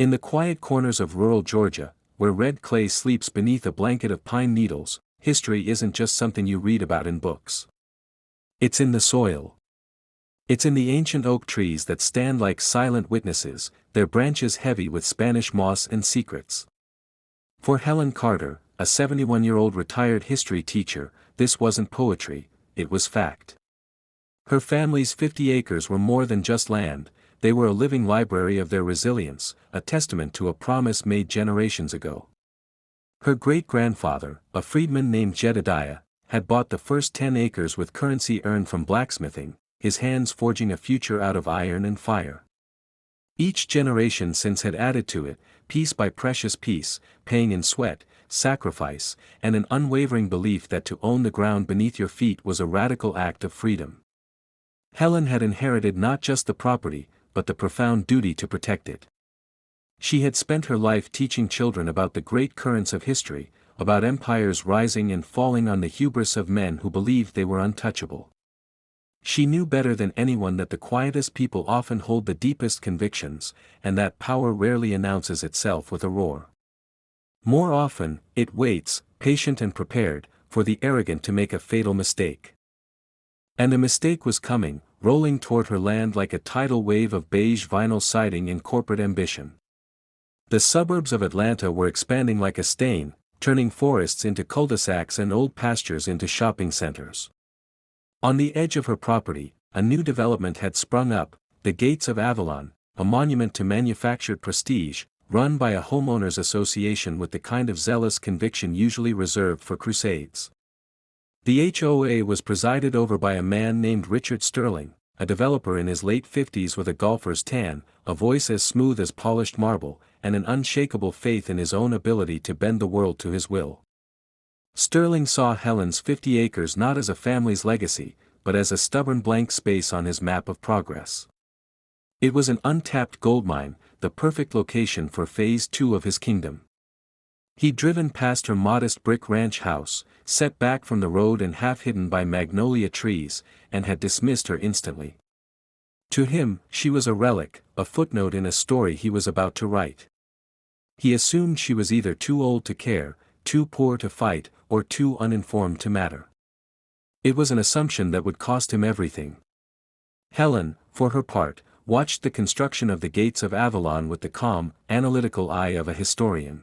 In the quiet corners of rural Georgia, where red clay sleeps beneath a blanket of pine needles, history isn't just something you read about in books. It's in the soil. It's in the ancient oak trees that stand like silent witnesses, their branches heavy with Spanish moss and secrets. For Helen Carter, a 71-year-old retired history teacher, this wasn't poetry, it was fact. Her family's 50 acres were more than just land, they were a living library of their resilience, a testament to a promise made generations ago. Her great-grandfather, a freedman named Jedediah, had bought the first 10 acres with currency earned from blacksmithing, his hands forging a future out of iron and fire. Each generation since had added to it, piece by precious piece, paying in sweat, sacrifice, and an unwavering belief that to own the ground beneath your feet was a radical act of freedom. Helen had inherited not just the property, but the profound duty to protect it. She had spent her life teaching children about the great currents of history, about empires rising and falling on the hubris of men who believed they were untouchable. She knew better than anyone that the quietest people often hold the deepest convictions, and that power rarely announces itself with a roar. More often, it waits, patient and prepared, for the arrogant to make a fatal mistake. And a mistake was coming, rolling toward her land like a tidal wave of beige vinyl siding in corporate ambition. The suburbs of Atlanta were expanding like a stain, turning forests into cul-de-sacs and old pastures into shopping centers. On the edge of her property, a new development had sprung up, the Gates of Avalon, a monument to manufactured prestige, run by a homeowners association with the kind of zealous conviction usually reserved for crusades. The HOA was presided over by a man named Richard Sterling, a developer in his late 50s with a golfer's tan, a voice as smooth as polished marble, and an unshakable faith in his own ability to bend the world to his will. Sterling saw Helen's 50 acres not as a family's legacy, but as a stubborn blank space on his map of progress. It was an untapped goldmine, the perfect location for Phase 2 of his kingdom. He'd driven past her modest brick ranch house, set back from the road and half hidden by magnolia trees, and had dismissed her instantly. To him, she was a relic, a footnote in a story he was about to write. He assumed she was either too old to care, too poor to fight, or too uninformed to matter. It was an assumption that would cost him everything. Helen, for her part, watched the construction of the Gates of Avalon with the calm, analytical eye of a historian.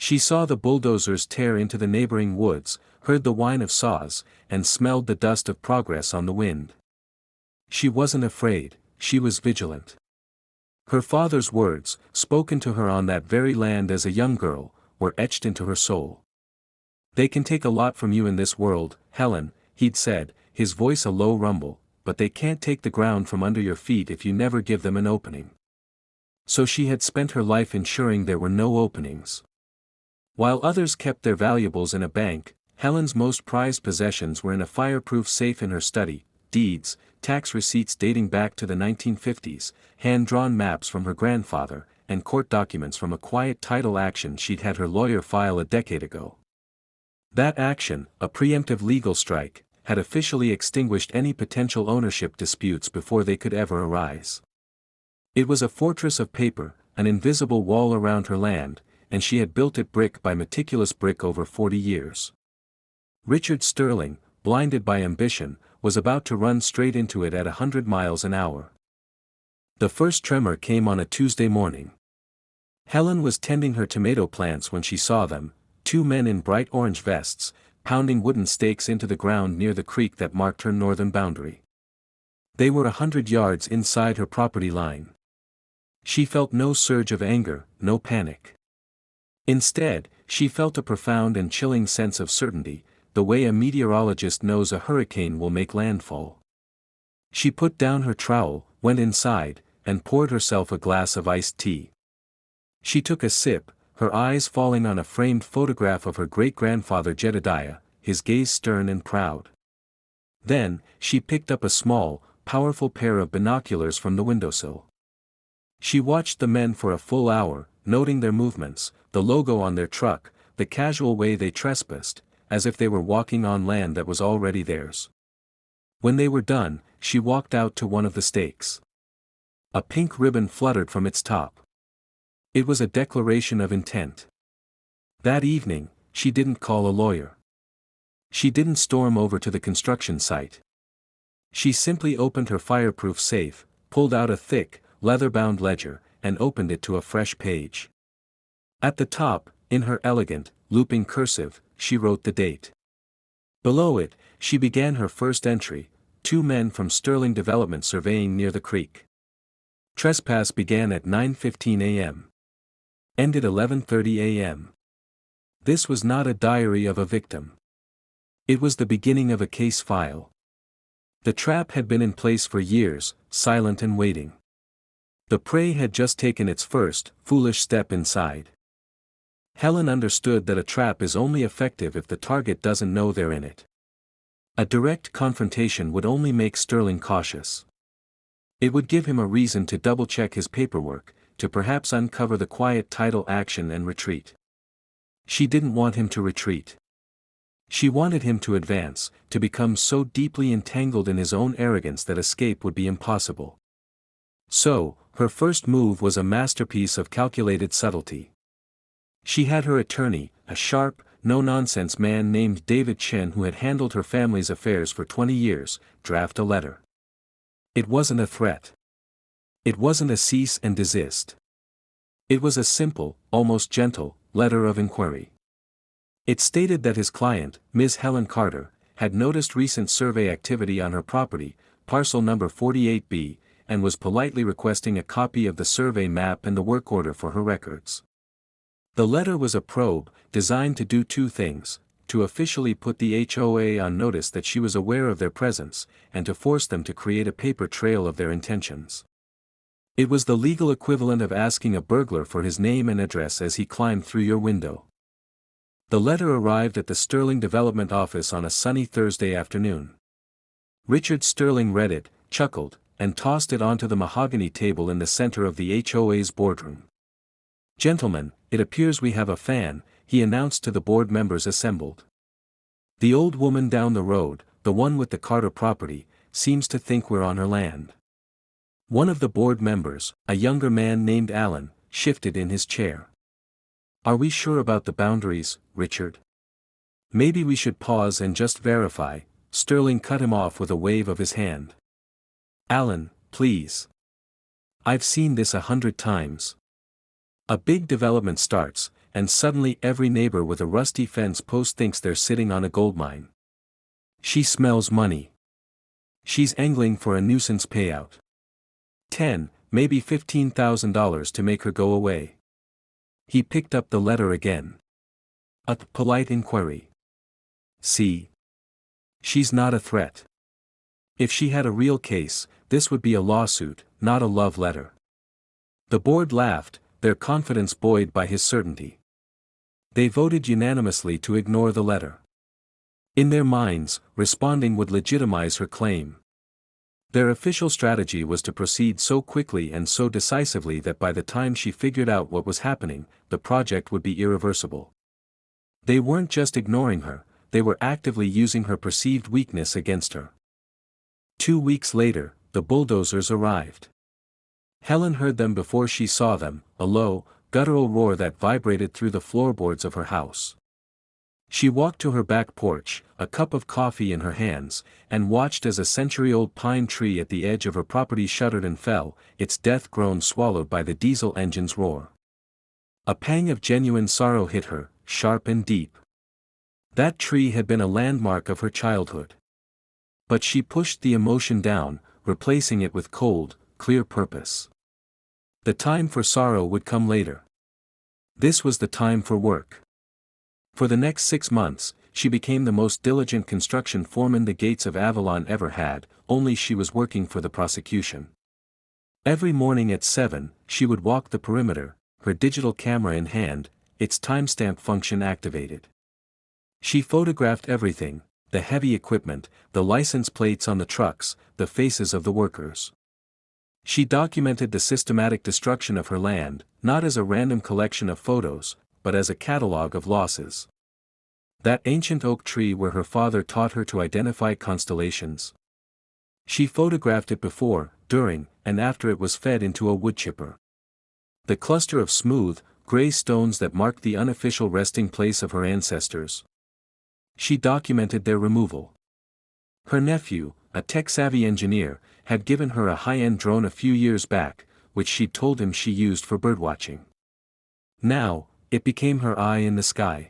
She saw the bulldozers tear into the neighboring woods, heard the whine of saws, and smelled the dust of progress on the wind. She wasn't afraid, she was vigilant. Her father's words, spoken to her on that very land as a young girl, were etched into her soul. "They can take a lot from you in this world, Helen," he'd said, his voice a low rumble, "but they can't take the ground from under your feet if you never give them an opening." So she had spent her life ensuring there were no openings. While others kept their valuables in a bank, Helen's most prized possessions were in a fireproof safe in her study: deeds, tax receipts dating back to the 1950s, hand-drawn maps from her grandfather, and court documents from a quiet title action she'd had her lawyer file a decade ago. That action, a preemptive legal strike, had officially extinguished any potential ownership disputes before they could ever arise. It was a fortress of paper, an invisible wall around her land, and she had built it brick by meticulous brick over 40 years. Richard Sterling, blinded by ambition, was about to run straight into it at 100 miles an hour. The first tremor came on a Tuesday morning. Helen was tending her tomato plants when she saw them, two men in bright orange vests, pounding wooden stakes into the ground near the creek that marked her northern boundary. They were 100 yards inside her property line. She felt no surge of anger, no panic. Instead, she felt a profound and chilling sense of certainty, the way a meteorologist knows a hurricane will make landfall. She put down her trowel, went inside, and poured herself a glass of iced tea. She took a sip, her eyes falling on a framed photograph of her great-grandfather Jedediah, his gaze stern and proud. Then, she picked up a small, powerful pair of binoculars from the windowsill. She watched the men for a full hour, noting their movements, the logo on their truck, the casual way they trespassed, as if they were walking on land that was already theirs. When they were done, she walked out to one of the stakes. A pink ribbon fluttered from its top. It was a declaration of intent. That evening, she didn't call a lawyer. She didn't storm over to the construction site. She simply opened her fireproof safe, pulled out a thick, leather-bound ledger, and opened it to a fresh page. At the top, in her elegant, looping cursive, she wrote the date. Below it, she began her first entry: 2 men from Sterling Development surveying near the creek. Trespass began at 9:15 a.m. Ended 11:30 a.m. This was not a diary of a victim. It was the beginning of a case file. The trap had been in place for years, silent and waiting. The prey had just taken its first, foolish step inside. Helen understood that a trap is only effective if the target doesn't know they're in it. A direct confrontation would only make Sterling cautious. It would give him a reason to double-check his paperwork, to perhaps uncover the quiet title action and retreat. She didn't want him to retreat. She wanted him to advance, to become so deeply entangled in his own arrogance that escape would be impossible. So, her first move was a masterpiece of calculated subtlety. She had her attorney, a sharp, no-nonsense man named David Chen who had handled her family's affairs for 20 years, draft a letter. It wasn't a threat. It wasn't a cease and desist. It was a simple, almost gentle, letter of inquiry. It stated that his client, Ms. Helen Carter, had noticed recent survey activity on her property, parcel number 48B, and was politely requesting a copy of the survey map and the work order for her records. The letter was a probe, designed to do 2 things: to officially put the HOA on notice that she was aware of their presence, and to force them to create a paper trail of their intentions. It was the legal equivalent of asking a burglar for his name and address as he climbed through your window. The letter arrived at the Sterling Development office on a sunny Thursday afternoon. Richard Sterling read it, chuckled, and tossed it onto the mahogany table in the center of the HOA's boardroom. "Gentlemen, it appears we have a fan," he announced to the board members assembled. "The old woman down the road, the one with the Carter property, seems to think we're on her land." One of the board members, a younger man named Alan, shifted in his chair. "Are we sure about the boundaries, Richard? Maybe we should pause and just verify." Sterling cut him off with a wave of his hand. "Alan, please. I've seen this 100 times. A big development starts, and suddenly every neighbor with a rusty fence post thinks they're sitting on a goldmine. She smells money. She's angling for a nuisance payout. $10, maybe $15,000 to make her go away." He picked up the letter again. "A polite inquiry. See? She's not a threat. If she had a real case, this would be a lawsuit, not a love letter." The board laughed, their confidence buoyed by his certainty. They voted unanimously to ignore the letter. In their minds, responding would legitimize her claim. Their official strategy was to proceed so quickly and so decisively that by the time she figured out what was happening, the project would be irreversible. They weren't just ignoring her, they were actively using her perceived weakness against her. 2 weeks later, the bulldozers arrived. Helen heard them before she saw them, a low, guttural roar that vibrated through the floorboards of her house. She walked to her back porch, a cup of coffee in her hands, and watched as a century-old pine tree at the edge of her property shuddered and fell, its death groan swallowed by the diesel engine's roar. A pang of genuine sorrow hit her, sharp and deep. That tree had been a landmark of her childhood. But she pushed the emotion down, replacing it with cold, clear purpose. The time for sorrow would come later. This was the time for work. For the next 6 months, she became the most diligent construction foreman the gates of Avalon ever had, only she was working for the prosecution. Every morning at 7, she would walk the perimeter, her digital camera in hand, its timestamp function activated. She photographed everything: the heavy equipment, the license plates on the trucks, the faces of the workers. She documented the systematic destruction of her land, not as a random collection of photos, but as a catalog of losses. That ancient oak tree where her father taught her to identify constellations. She photographed it before, during, and after it was fed into a wood chipper. the cluster of smooth, gray stones that marked the unofficial resting place of her ancestors. She documented their removal. Her nephew, a tech-savvy engineer, had given her a high-end drone a few years back, which she'd told him she used for birdwatching. Now, it became her eye in the sky.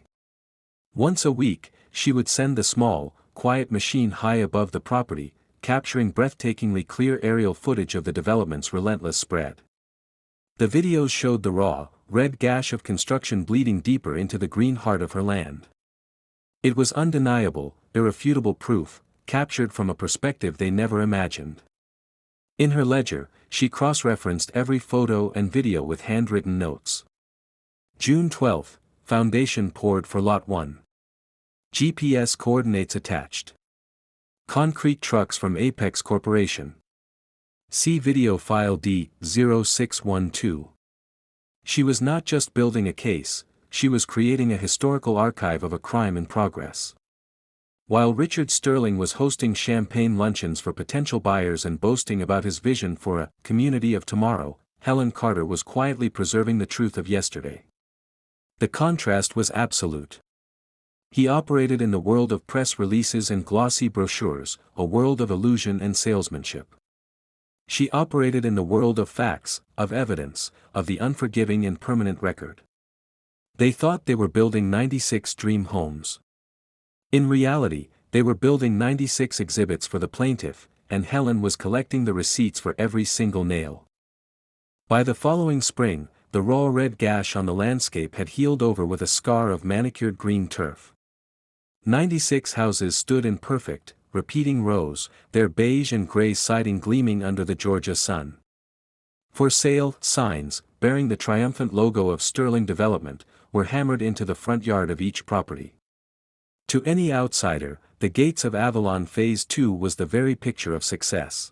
Once a week, she would send the small, quiet machine high above the property, capturing breathtakingly clear aerial footage of the development's relentless spread. The videos showed the raw, red gash of construction bleeding deeper into the green heart of her land. It was undeniable, irrefutable proof, captured from a perspective they never imagined. In her ledger, she cross-referenced every photo and video with handwritten notes. June 12, foundation poured for Lot 1. GPS coordinates attached. Concrete trucks from Apex Corporation. See video file D0612. She was not just building a case, she was creating a historical archive of a crime in progress. While Richard Sterling was hosting champagne luncheons for potential buyers and boasting about his vision for a community of tomorrow, Helen Carter was quietly preserving the truth of yesterday. The contrast was absolute. He operated in the world of press releases and glossy brochures, a world of illusion and salesmanship. She operated in the world of facts, of evidence, of the unforgiving and permanent record. They thought they were building 96 dream homes. In reality, they were building 96 exhibits for the plaintiff, and Helen was collecting the receipts for every single nail. By the following spring, the raw red gash on the landscape had healed over with a scar of manicured green turf. 96 houses stood in perfect, repeating rows, their beige and gray siding gleaming under the Georgia sun. For sale, signs, bearing the triumphant logo of Sterling Development, were hammered into the front yard of each property. To any outsider, the gates of Avalon Phase 2 was the very picture of success.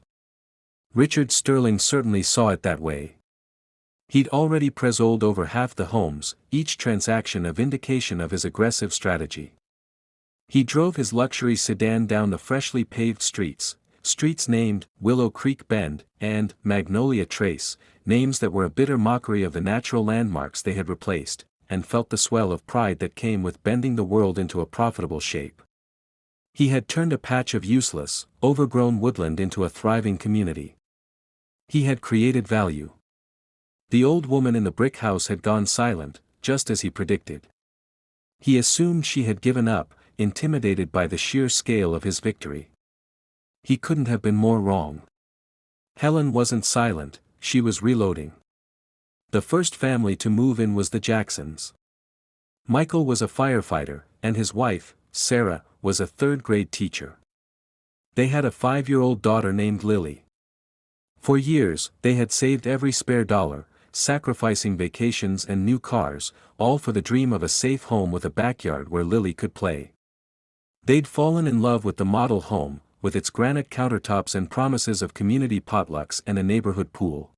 Richard Sterling certainly saw it that way. He'd already pre-sold over half the homes, each transaction a vindication of his aggressive strategy. He drove his luxury sedan down the freshly paved streets named Willow Creek Bend and Magnolia Trace, names that were a bitter mockery of the natural landmarks they had replaced, and felt the swell of pride that came with bending the world into a profitable shape. He had turned a patch of useless, overgrown woodland into a thriving community. He had created value. The old woman in the brick house had gone silent, just as he predicted. He assumed she had given up, intimidated by the sheer scale of his victory. He couldn't have been more wrong. Helen wasn't silent, she was reloading. The first family to move in was the Jacksons. Michael was a firefighter, and his wife, Sarah, was a third-grade teacher. They had a 5-year-old daughter named Lily. For years, they had saved every spare dollar, sacrificing vacations and new cars, all for the dream of a safe home with a backyard where Lily could play. They'd fallen in love with the model home, with its granite countertops and promises of community potlucks and a neighborhood pool.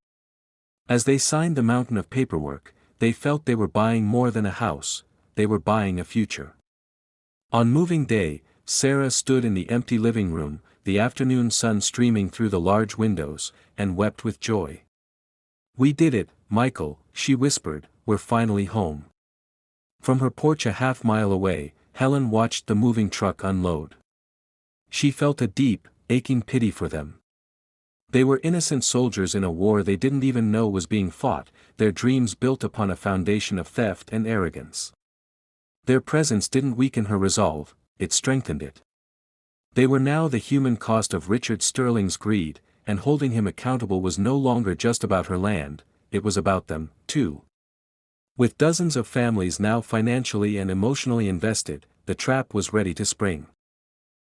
As they signed the mountain of paperwork, they felt they were buying more than a house, they were buying a future. On moving day, Sarah stood in the empty living room, the afternoon sun streaming through the large windows, and wept with joy. "We did it, Michael," she whispered, "we're finally home." From her porch a half-mile away, Helen watched the moving truck unload. She felt a deep, aching pity for them. They were innocent soldiers in a war they didn't even know was being fought, their dreams built upon a foundation of theft and arrogance. Their presence didn't weaken her resolve, it strengthened it. They were now the human cost of Richard Sterling's greed, and holding him accountable was no longer just about her land, it was about them, too. With dozens of families now financially and emotionally invested, the trap was ready to spring.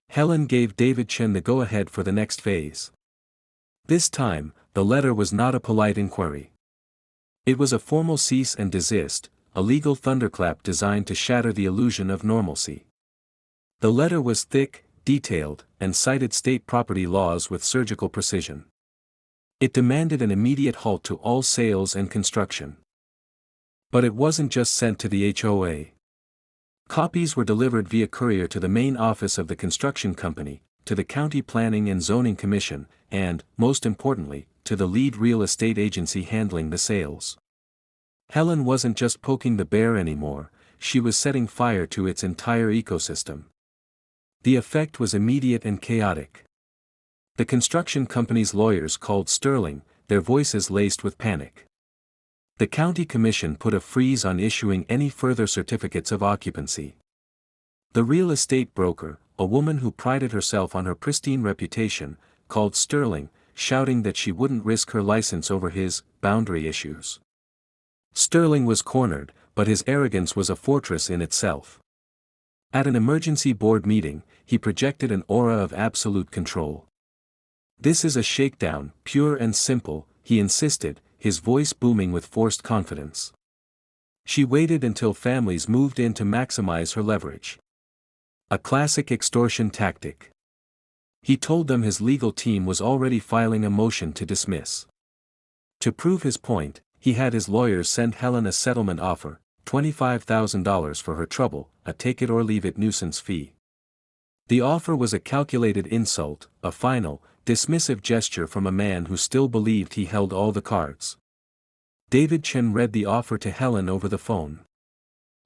Helen gave David Chen the go-ahead for the next phase. This time, the letter was not a polite inquiry. It was a formal cease and desist, a legal thunderclap designed to shatter the illusion of normalcy. The letter was thick, detailed, and cited state property laws with surgical precision. It demanded an immediate halt to all sales and construction. But it wasn't just sent to the HOA. Copies were delivered via courier to the main office of the construction company, to the County Planning and Zoning Commission, and, most importantly, to the lead real estate agency handling the sales. Helen wasn't just poking the bear anymore, she was setting fire to its entire ecosystem. The effect was immediate and chaotic. The construction company's lawyers called Sterling, their voices laced with panic. The county commission put a freeze on issuing any further certificates of occupancy. The real estate broker, a woman who prided herself on her pristine reputation, called Sterling, shouting that she wouldn't risk her license over his boundary issues. Sterling was cornered, but his arrogance was a fortress in itself. At an emergency board meeting, he projected an aura of absolute control. "This is a shakedown, pure and simple," he insisted, his voice booming with forced confidence. She waited until families moved in to maximize her leverage. A classic extortion tactic. He told them his legal team was already filing a motion to dismiss. To prove his point, he had his lawyers send Helen a settlement offer, $25,000 for her trouble, a take-it-or-leave-it nuisance fee. The offer was a calculated insult, a final, dismissive gesture from a man who still believed he held all the cards. David Chen read the offer to Helen over the phone.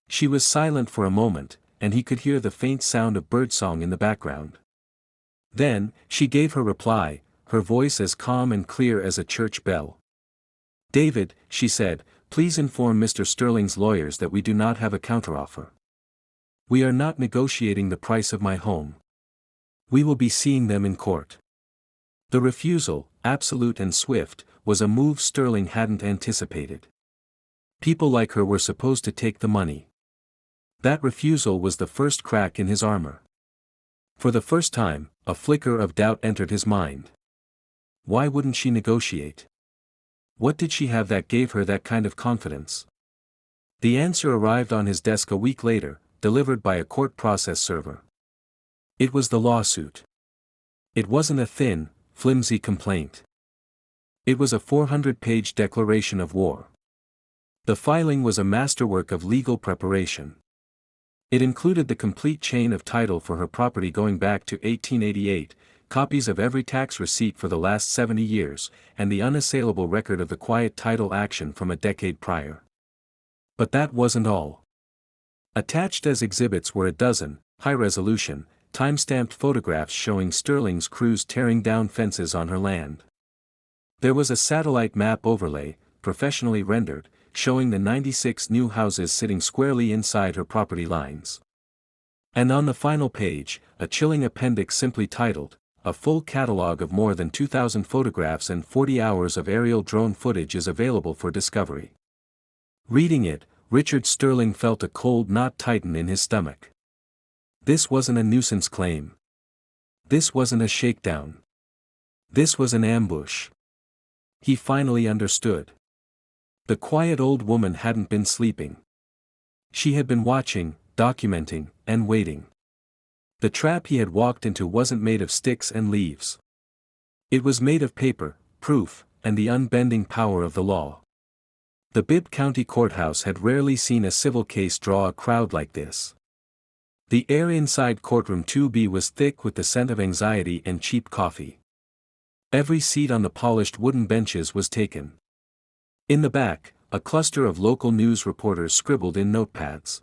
She was silent for a moment, and he could hear the faint sound of birdsong in the background. Then, she gave her reply, her voice as calm and clear as a church bell. "David," she said, "please inform Mr. Sterling's lawyers that we do not have a counteroffer. We are not negotiating the price of my home. We will be seeing them in court." The refusal, absolute and swift, was a move Sterling hadn't anticipated. People like her were supposed to take the money. That refusal was the first crack in his armor. For the first time, a flicker of doubt entered his mind. Why wouldn't she negotiate? What did she have that gave her that kind of confidence? The answer arrived on his desk a week later, delivered by a court process server. It was the lawsuit. It wasn't a thin, flimsy complaint. It was a 400-page declaration of war. The filing was a masterwork of legal preparation. It included the complete chain of title for her property going back to 1888, copies of every tax receipt for the last 70 years, and the unassailable record of the quiet title action from a decade prior. But that wasn't all. Attached as exhibits were a dozen, high-resolution, time-stamped photographs showing Sterling's crews tearing down fences on her land. There was a satellite map overlay, professionally rendered, showing the 96 new houses sitting squarely inside her property lines. And on the final page, a chilling appendix simply titled, "A full catalog of more than 2,000 photographs and 40 hours of aerial drone footage is available for discovery." Reading it, Richard Sterling felt a cold knot tighten in his stomach. This wasn't a nuisance claim. This wasn't a shakedown. This was an ambush. He finally understood. The quiet old woman hadn't been sleeping. She had been watching, documenting, and waiting. The trap he had walked into wasn't made of sticks and leaves. It was made of paper, proof, and the unbending power of the law. The Bibb County Courthouse had rarely seen a civil case draw a crowd like this. The air inside courtroom 2B was thick with the scent of anxiety and cheap coffee. Every seat on the polished wooden benches was taken. In the back, a cluster of local news reporters scribbled in notepads.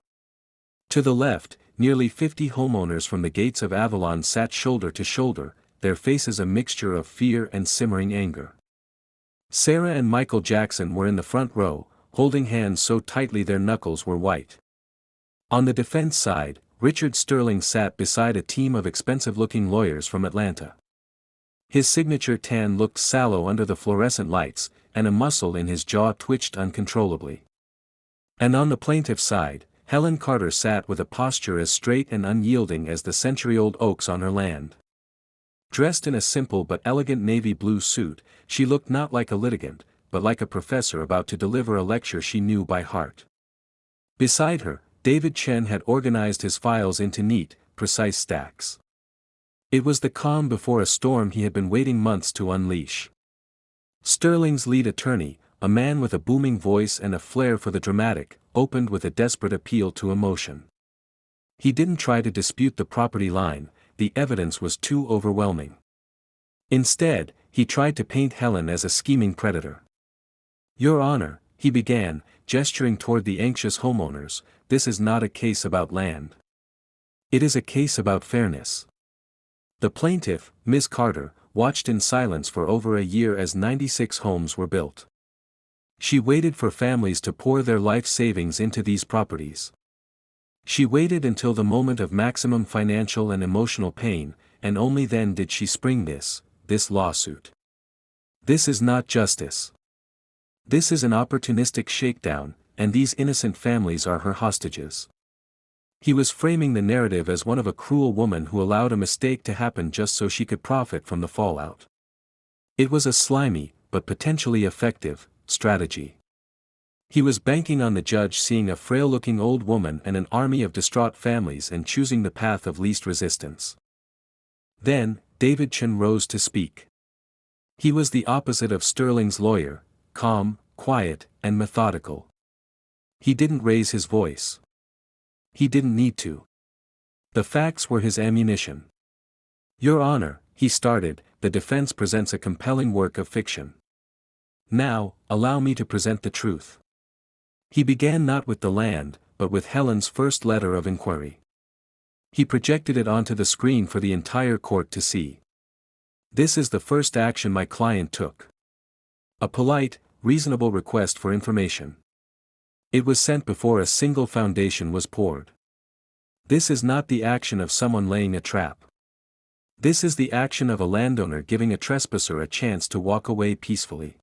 To the left, nearly 50 homeowners from the gates of Avalon sat shoulder to shoulder, their faces a mixture of fear and simmering anger. Sarah and Michael Jackson were in the front row, holding hands so tightly their knuckles were white. On the defense side, Richard Sterling sat beside a team of expensive-looking lawyers from Atlanta. His signature tan looked sallow under the fluorescent lights, and a muscle in his jaw twitched uncontrollably. And on the plaintiff's side, Helen Carter sat with a posture as straight and unyielding as the century-old oaks on her land. Dressed in a simple but elegant navy blue suit, she looked not like a litigant, but like a professor about to deliver a lecture she knew by heart. Beside her, David Chen had organized his files into neat, precise stacks. It was the calm before a storm he had been waiting months to unleash. Sterling's lead attorney, a man with a booming voice and a flair for the dramatic, opened with a desperate appeal to emotion. He didn't try to dispute the property line, the evidence was too overwhelming. Instead, he tried to paint Helen as a scheming predator. "Your Honor, he began, gesturing toward the anxious homeowners, this is not a case about land. It is a case about fairness. The plaintiff, Ms. Carter, watched in silence for over a year as 96 homes were built. She waited for families to pour their life savings into these properties. She waited until the moment of maximum financial and emotional pain, and only then did she spring this lawsuit. This is not justice. This is an opportunistic shakedown, and these innocent families are her hostages. He was framing the narrative as one of a cruel woman who allowed a mistake to happen just so she could profit from the fallout. It was a slimy, but potentially effective, strategy. He was banking on the judge seeing a frail-looking old woman and an army of distraught families and choosing the path of least resistance. Then, David Chen rose to speak. He was the opposite of Sterling's lawyer, calm, quiet, and methodical. He didn't raise his voice. He didn't need to. The facts were his ammunition. Your Honor, he started, the defense presents a compelling work of fiction. Now, allow me to present the truth. He began not with the land, but with Helen's first letter of inquiry. He projected it onto the screen for the entire court to see. This is the first action my client took. A polite, reasonable request for information. It was sent before a single foundation was poured. This is not the action of someone laying a trap. This is the action of a landowner giving a trespasser a chance to walk away peacefully.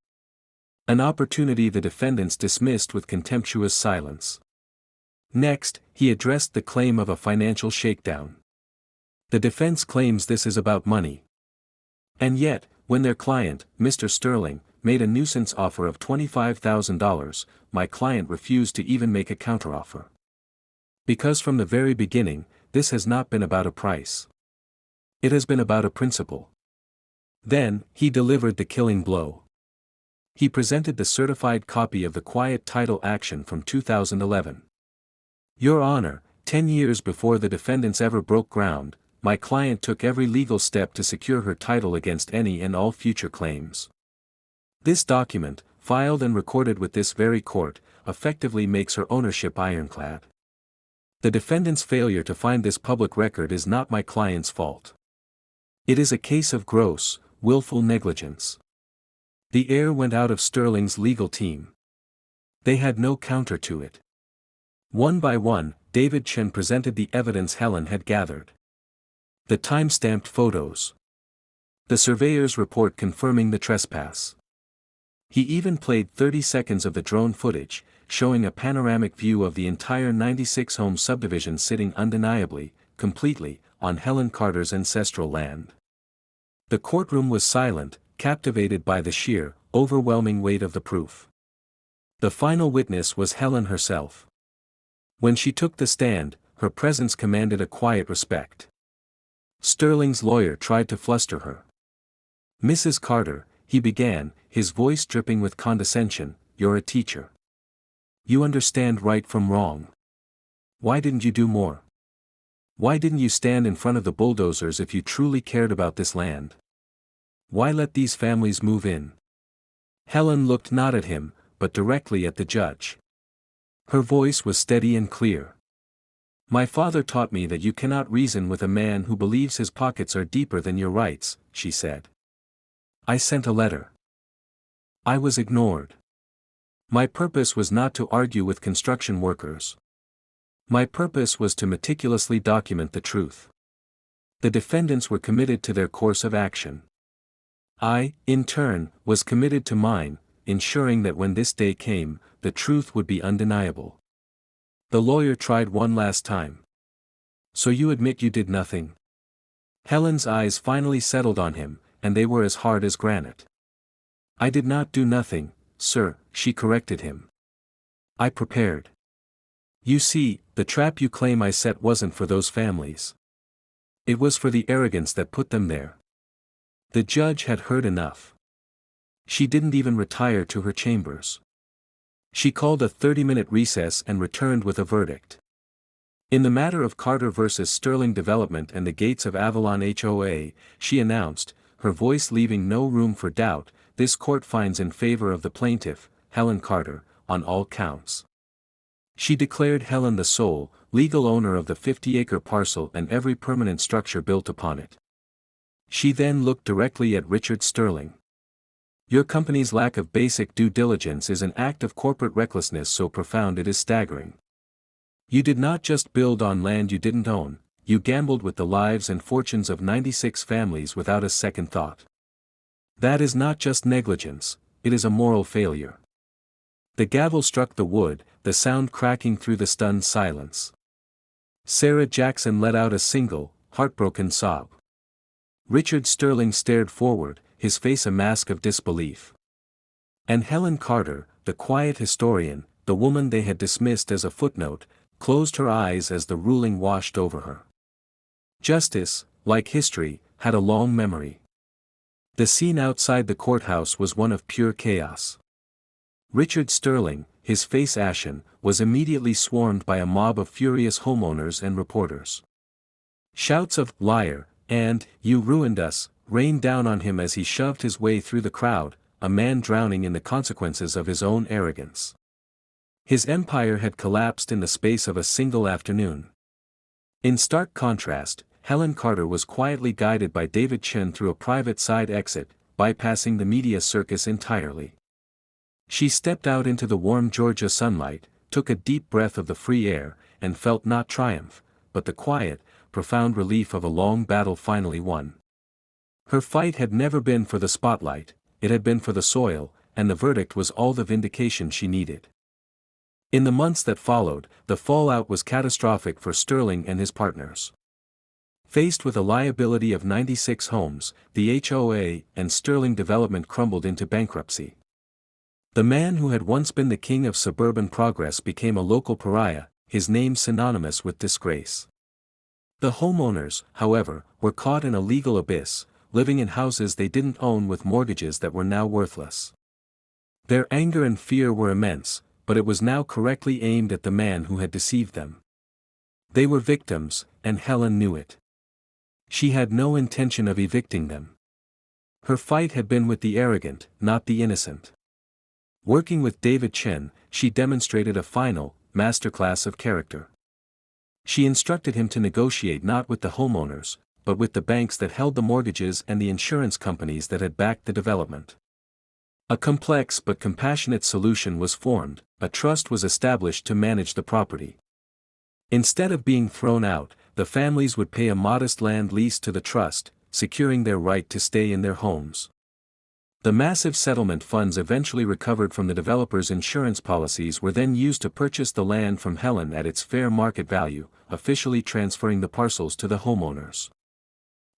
An opportunity the defendants dismissed with contemptuous silence. Next, he addressed the claim of a financial shakedown. The defense claims this is about money. And yet, when their client, Mr. Sterling, made a nuisance offer of $25,000, my client refused to even make a counteroffer. Because from the very beginning, this has not been about a price. It has been about a principle. Then, he delivered the killing blow. He presented the certified copy of the quiet title action from 2011. Your Honor, 10 years before the defendants ever broke ground, my client took every legal step to secure her title against any and all future claims. This document, filed and recorded with this very court, effectively makes her ownership ironclad. The defendant's failure to find this public record is not my client's fault. It is a case of gross, willful negligence. The air went out of Sterling's legal team. They had no counter to it. One by one, David Chen presented the evidence Helen had gathered. The time-stamped photos. The surveyor's report confirming the trespass. He even played 30 seconds of the drone footage, showing a panoramic view of the entire 96-home subdivision sitting undeniably, completely, on Helen Carter's ancestral land. The courtroom was silent, captivated by the sheer, overwhelming weight of the proof. The final witness was Helen herself. When she took the stand, her presence commanded a quiet respect. Sterling's lawyer tried to fluster her. Mrs. Carter, he began, his voice dripping with condescension, you're a teacher. You understand right from wrong. Why didn't you do more? Why didn't you stand in front of the bulldozers if you truly cared about this land? Why let these families move in? Helen looked not at him, but directly at the judge. Her voice was steady and clear. My father taught me that you cannot reason with a man who believes his pockets are deeper than your rights, she said. I sent a letter. I was ignored. My purpose was not to argue with construction workers. My purpose was to meticulously document the truth. The defendants were committed to their course of action. I, in turn, was committed to mine, ensuring that when this day came, the truth would be undeniable. The lawyer tried one last time. So you admit you did nothing? Helen's eyes finally settled on him, and they were as hard as granite. I did not do nothing, sir, she corrected him. I prepared. You see, the trap you claim I set wasn't for those families. It was for the arrogance that put them there. The judge had heard enough. She didn't even retire to her chambers. She called a 30-minute recess and returned with a verdict. In the matter of Carter versus Sterling Development and the gates of Avalon HOA, she announced, her voice leaving no room for doubt, this court finds in favor of the plaintiff, Helen Carter, on all counts. She declared Helen the sole, legal owner of the 50-acre parcel and every permanent structure built upon it. She then looked directly at Richard Sterling. Your company's lack of basic due diligence is an act of corporate recklessness so profound it is staggering. You did not just build on land you didn't own, you gambled with the lives and fortunes of 96 families without a second thought. That is not just negligence, it is a moral failure. The gavel struck the wood, the sound cracking through the stunned silence. Sarah Jackson let out a single, heartbroken sob. Richard Sterling stared forward, his face a mask of disbelief. And Helen Carter, the quiet historian, the woman they had dismissed as a footnote, closed her eyes as the ruling washed over her. Justice, like history, had a long memory. The scene outside the courthouse was one of pure chaos. Richard Sterling, his face ashen, was immediately swarmed by a mob of furious homeowners and reporters. Shouts of "liar" and "you ruined us" rained down on him as he shoved his way through the crowd, a man drowning in the consequences of his own arrogance. His empire had collapsed in the space of a single afternoon. In stark contrast, Helen Carter was quietly guided by David Chen through a private side exit, bypassing the media circus entirely. She stepped out into the warm Georgia sunlight, took a deep breath of the free air, and felt not triumph, but the quiet, profound relief of a long battle finally won. Her fight had never been for the spotlight, it had been for the soil, and the verdict was all the vindication she needed. In the months that followed, the fallout was catastrophic for Sterling and his partners. Faced with a liability of 96 homes, the HOA and Sterling Development crumbled into bankruptcy. The man who had once been the king of suburban progress became a local pariah, his name synonymous with disgrace. The homeowners, however, were caught in a legal abyss, living in houses they didn't own with mortgages that were now worthless. Their anger and fear were immense, but it was now correctly aimed at the man who had deceived them. They were victims, and Helen knew it. She had no intention of evicting them. Her fight had been with the arrogant, not the innocent. Working with David Chen, she demonstrated a final, masterclass of character. She instructed him to negotiate not with the homeowners, but with the banks that held the mortgages and the insurance companies that had backed the development. A complex but compassionate solution was formed, a trust was established to manage the property. Instead of being thrown out, the families would pay a modest land lease to the trust, securing their right to stay in their homes. The massive settlement funds eventually recovered from the developers' insurance policies were then used to purchase the land from Helen at its fair market value, officially transferring the parcels to the homeowners.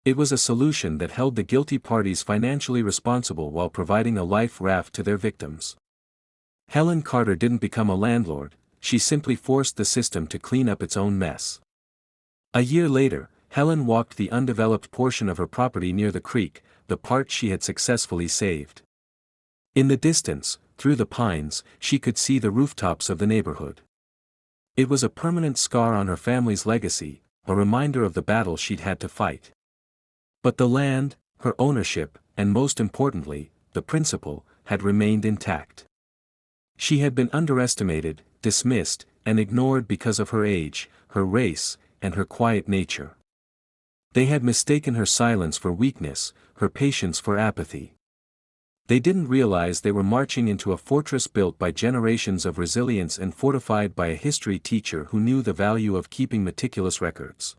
It was a solution that held the guilty parties financially responsible while providing a life raft to their victims. Helen Carter didn't become a landlord, she simply forced the system to clean up its own mess. A year later, Helen walked the undeveloped portion of her property near the creek, the part she had successfully saved. In the distance, through the pines, she could see the rooftops of the neighborhood. It was a permanent scar on her family's legacy, a reminder of the battle she'd had to fight. But the land, her ownership, and most importantly, the principle, had remained intact. She had been underestimated, dismissed, and ignored because of her age, her race, and her quiet nature. They had mistaken her silence for weakness, her patience for apathy. They didn't realize they were marching into a fortress built by generations of resilience and fortified by a history teacher who knew the value of keeping meticulous records.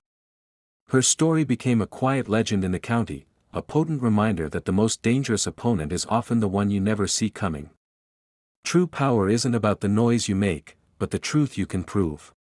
Her story became a quiet legend in the county, a potent reminder that the most dangerous opponent is often the one you never see coming. True power isn't about the noise you make, but the truth you can prove.